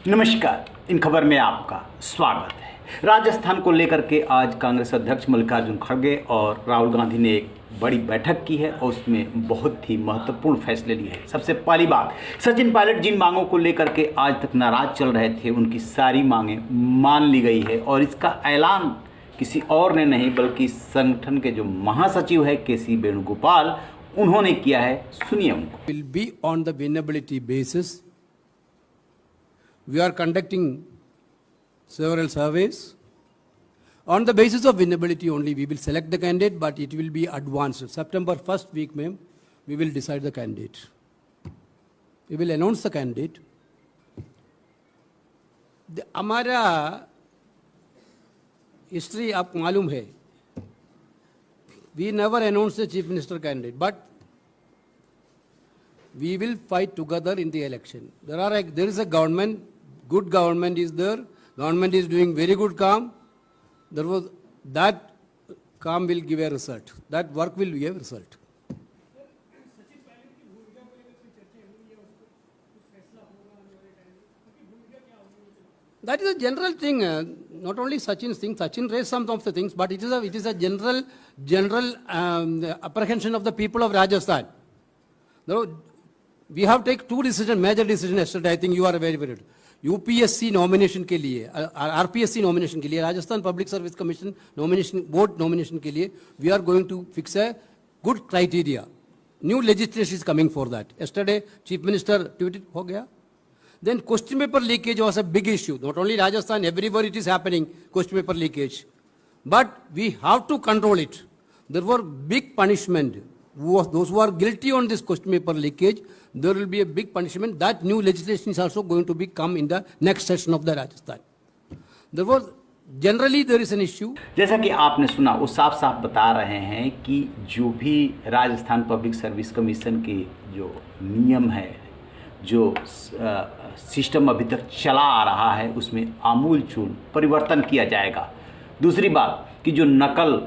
नमस्कार, इन खबर में आपका स्वागत है। राजस्थान को लेकर के आज कांग्रेस अध्यक्ष मल्लिकार्जुन खड़गे और राहुल गांधी ने एक बड़ी बैठक की है और उसमें बहुत ही महत्वपूर्ण फैसले लिए हैं। सबसे पहली बात, सचिन पायलट जिन मांगों को लेकर के आज तक नाराज चल रहे थे, उनकी सारी मांगें मान ली गई है और इसका ऐलान किसी और ने नहीं बल्कि संगठन के जो महासचिव है के.सी. वेणुगोपाल, उन्होंने किया है। सुनिए उनको। Will be on the winnability basis. We are conducting several surveys. On the basis of winnability only, we will select the candidate, but it will be advanced. September 1st week, ma'am, we will decide the candidate. We will announce the candidate. हमारा history आपको मालूम है. We never announced the chief minister candidate, but we will fight together in the election. There is a government, good government is there. Government is doing very good calm. That calm will give a result. That work will give a result. That is a general thing, not only Sachin's thing. Sachin raised some of the things, but it is a general apprehension of the people of Rajasthan. We have taken two decisions, major decisions yesterday. I think you are very good. UPSC nomination के लिए, RPSC nomination के लिए, Rajasthan public service commission nomination board nomination के लिए, we are going to fix a good criteria. New legislation is coming for that. Yesterday, Chief Minister tweeted हो गया. Then question paper leakage was a big issue. Not only Rajasthan, everywhere it is happening, question paper leakage. But we have to control it. There were big punishment. Those who are guilty on this question paper leakage, there will be a big punishment. That new legislation is also going to come in the next session of the Rajasthan. Generally there is an issue. जैसा कि आपने सुना, वो साफ साफ बता रहे हैं कि जो भी राजस्थान पब्लिक सर्विस कमीशन के जो नियम है, जो सिस्टम अभी तक चला आ रहा है, उसमें आमूलचूल परिवर्तन किया जाएगा। दूसरी बात कि जो नकल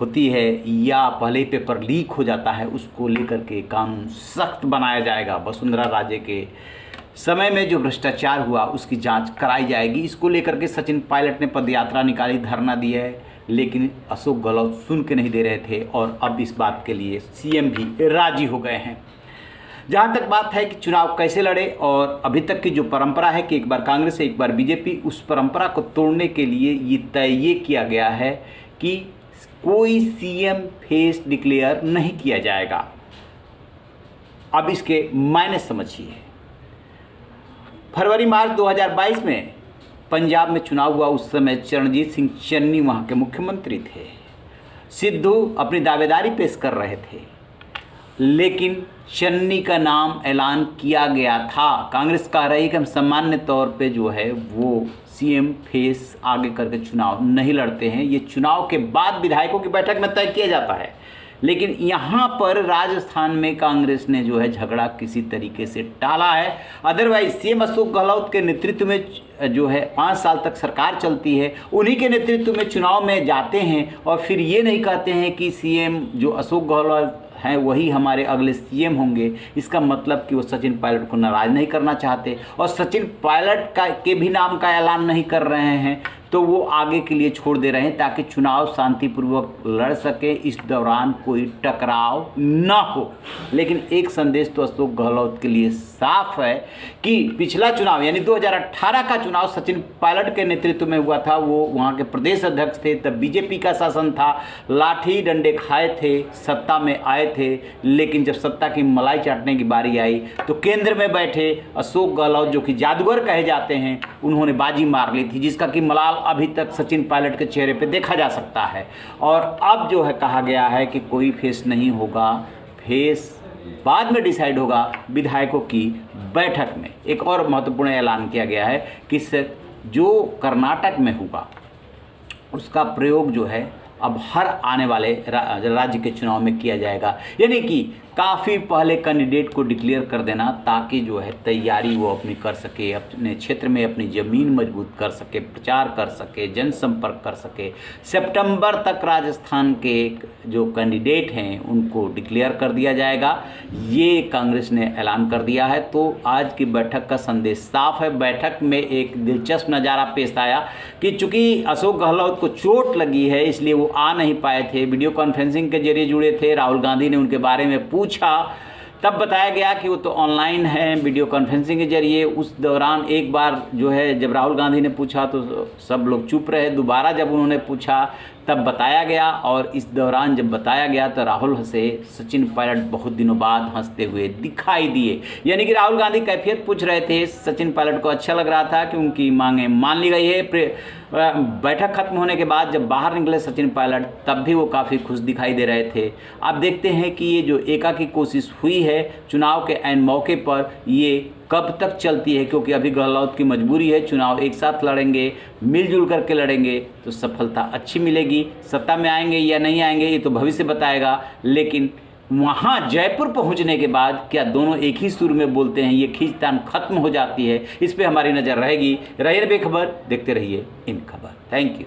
होती है या पहले पेपर लीक हो जाता है, उसको लेकर के कानून सख्त बनाया जाएगा। वसुंधरा राजे के समय में जो भ्रष्टाचार हुआ उसकी जांच कराई जाएगी। इसको लेकर के सचिन पायलट ने पदयात्रा निकाली, धरना दिया है, लेकिन अशोक गहलोत सुन के नहीं दे रहे थे और अब इस बात के लिए सीएम भी राजी हो गए हैं। जहाँ तक बात है कि चुनाव कैसे लड़े, और अभी तक की जो परंपरा है कि एक बार कांग्रेस एक बार बीजेपी, उस परंपरा को तोड़ने के लिए ये तय किया गया है कि कोई सीएम फेस डिक्लेयर नहीं किया जाएगा। अब इसके मायने समझिए। फरवरी मार्च 2022 में पंजाब में चुनाव हुआ। उस समय चरणजीत सिंह चन्नी वहाँ के मुख्यमंत्री थे। सिद्धू अपनी दावेदारी पेश कर रहे थे, लेकिन चन्नी का नाम ऐलान किया गया था। कांग्रेस कह रही है कि हम सामान्य तौर पे जो है वो सीएम फेस आगे करके चुनाव नहीं लड़ते हैं। ये चुनाव के बाद विधायकों की बैठक में तय किया जाता है, लेकिन यहाँ पर राजस्थान में कांग्रेस ने जो है झगड़ा किसी तरीके से टाला है। अदरवाइज सीएम अशोक गहलोत के नेतृत्व में जो है 5 साल तक सरकार चलती है, उन्हीं के नेतृत्व में चुनाव में जाते हैं और फिर ये नहीं कहते हैं कि सीएम जो अशोक गहलोत हैं वही हमारे अगले सीएम होंगे। इसका मतलब कि वो सचिन पायलट को नाराज़ नहीं करना चाहते और सचिन पायलट के भी नाम का ऐलान नहीं कर रहे हैं, तो वो आगे के लिए छोड़ दे रहे हैं ताकि चुनाव शांतिपूर्वक लड़ सके, इस दौरान कोई टकराव ना हो। लेकिन एक संदेश तो अशोक गहलोत के लिए साफ है कि पिछला चुनाव यानी 2018 का चुनाव सचिन पायलट के नेतृत्व में हुआ था। वो वहाँ के प्रदेश अध्यक्ष थे, तब बीजेपी का शासन था, लाठी डंडे खाए थे, सत्ता में आए थे, लेकिन जब सत्ता की मलाई चाटने की बारी आई तो केंद्र में बैठे अशोक गहलोत, जो कि जादूगर कहे जाते हैं, उन्होंने बाजी मार ली थी, जिसका कि मलाल अभी तक सचिन पायलट के चेहरे पे देखा जा सकता है। और अब जो है कहा गया है कि कोई फेस नहीं होगा, फेस बाद में डिसाइड होगा विधायकों की बैठक में। एक और महत्वपूर्ण ऐलान किया गया है कि जो कर्नाटक में होगा उसका प्रयोग जो है अब हर आने वाले राज्य के चुनाव में किया जाएगा। यानी कि काफ़ी पहले कैंडिडेट को डिक्लेयर कर देना, ताकि जो है तैयारी वो अपनी कर सके, अपने क्षेत्र में अपनी ज़मीन मजबूत कर सके, प्रचार कर सके, जनसंपर्क कर सके। सितंबर तक राजस्थान के जो कैंडिडेट हैं उनको डिक्लेयर कर दिया जाएगा, ये कांग्रेस ने ऐलान कर दिया है। तो आज की बैठक का संदेश साफ है। बैठक में एक दिलचस्प नज़ारा पेश आया कि चूंकि अशोक गहलोत को चोट लगी है इसलिए वो आ नहीं पाए थे, वीडियो कॉन्फ्रेंसिंग के जरिए जुड़े थे। राहुल गांधी ने उनके बारे में पूछा, तब बताया गया कि वो तो ऑनलाइन है वीडियो कॉन्फ्रेंसिंग के जरिए। उस दौरान एक बार जो है जब राहुल गांधी ने पूछा तो सब लोग चुप रहे, दोबारा जब उन्होंने पूछा तब बताया गया, और इस दौरान जब बताया गया तो राहुल हंसे, सचिन पायलट बहुत दिनों बाद हंसते हुए दिखाई दिए। यानी कि राहुल गांधी कैफियत पूछ रहे थे, सचिन पायलट को अच्छा लग रहा था कि उनकी मांगें मान ली गई है। बैठक खत्म होने के बाद जब बाहर निकले सचिन पायलट तब भी वो काफ़ी खुश दिखाई दे रहे थे। आप देखते हैं कि ये जो एकाकी कोशिश हुई है चुनाव के ऐन मौके पर, ये कब तक चलती है, क्योंकि अभी गहलोत की मजबूरी है, चुनाव एक साथ लड़ेंगे, मिलजुल करके लड़ेंगे तो सफलता अच्छी मिलेगी। सत्ता में आएंगे या नहीं आएंगे ये तो भविष्य बताएगा, लेकिन वहाँ जयपुर पहुँचने के बाद क्या दोनों एक ही सुर में बोलते हैं, ये खींचतान खत्म हो जाती है, इस पर हमारी नज़र रहेगी। रहिए बेखबर, देखते रहिए इन खबर। Thank you.